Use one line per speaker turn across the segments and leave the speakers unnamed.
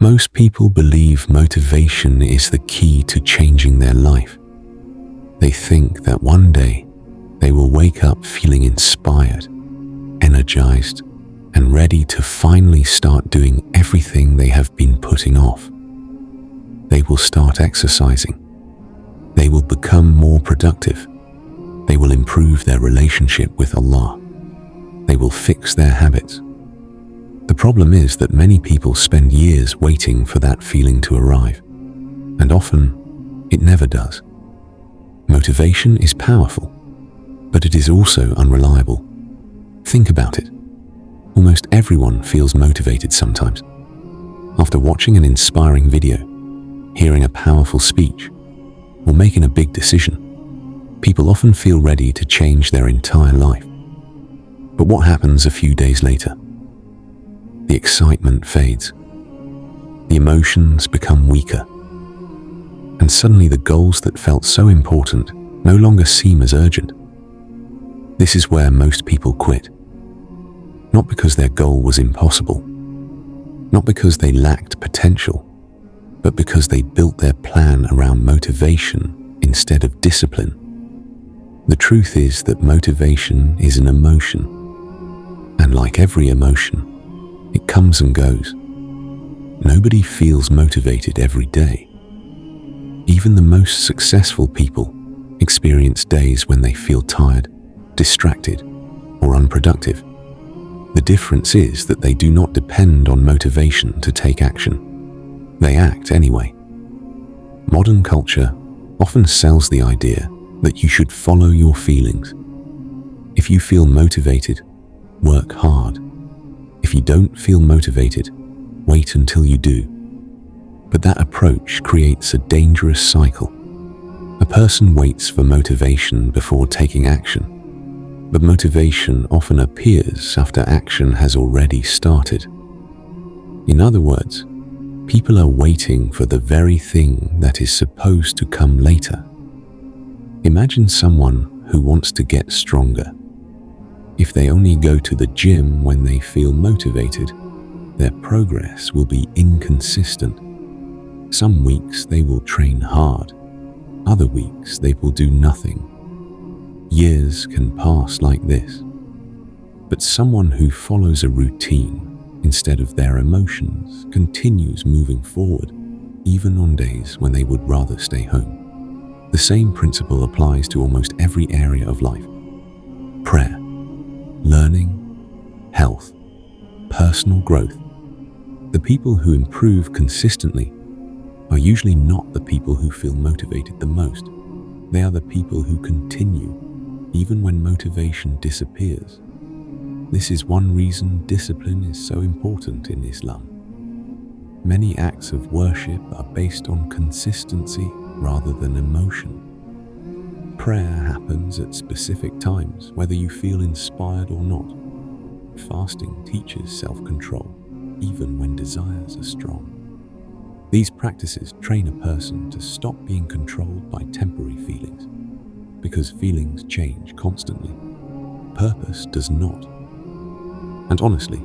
Most people believe motivation is the key to changing their life. They think that one day they will wake up feeling inspired, energized, and ready to finally start doing everything they have been putting off. They will start exercising. They will become more productive. They will improve their relationship with Allah. They will fix their habits. The problem is that many people spend years waiting for that feeling to arrive, and often it never does. Motivation is powerful, but it is also unreliable. Think about it. Almost everyone feels motivated sometimes. After watching an inspiring video, hearing a powerful speech, or making a big decision, people often feel ready to change their entire life. But what happens a few days later? The excitement fades. The emotions become weaker. And suddenly the goals that felt so important no longer seem as urgent. This is where most people quit. Not because their goal was impossible, not because they lacked potential, but because they built their plan around motivation instead of discipline. The truth is that motivation is an emotion, and like every emotion, it comes and goes. Nobody feels motivated every day. Even the most successful people experience days when they feel tired, distracted, or unproductive. The difference is that they do not depend on motivation to take action. They act anyway. Modern culture often sells the idea that you should follow your feelings. If you feel motivated, work hard. If you don't feel motivated, wait until you do. But that approach creates a dangerous cycle. A person waits for motivation before taking action, but motivation often appears after action has already started. In other words, people are waiting for the very thing that is supposed to come later. Imagine someone who wants to get stronger. If they only go to the gym when they feel motivated, their progress will be inconsistent. Some weeks they will train hard, other weeks they will do nothing. Years can pass like this. But someone who follows a routine instead of their emotions continues moving forward, even on days when they would rather stay home. The same principle applies to almost every area of life. Prayer, learning, health, personal growth. The people who improve consistently are usually not the people who feel motivated the most. They are the people who continue, even when motivation disappears. This is one reason discipline is so important in Islam. Many acts of worship are based on consistency rather than emotion. Prayer happens at specific times, whether you feel inspired or not. Fasting teaches self-control, even when desires are strong. These practices train a person to stop being controlled by temporary feelings, because feelings change constantly. Purpose does not. And honestly,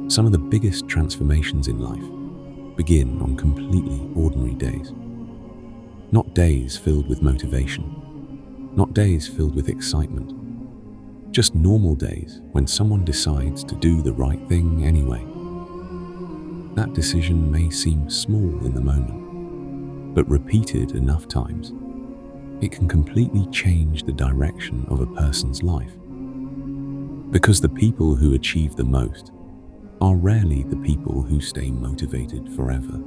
some of the biggest transformations in life begin on completely ordinary days. Not days filled with motivation, not days filled with excitement, just normal days when someone decides to do the right thing anyway. That decision may seem small in the moment, but repeated enough times, it can completely change the direction of a person's life. Because the people who achieve the most are rarely the people who stay motivated forever.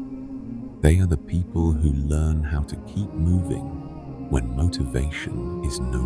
They are the people who learn how to keep moving when motivation is no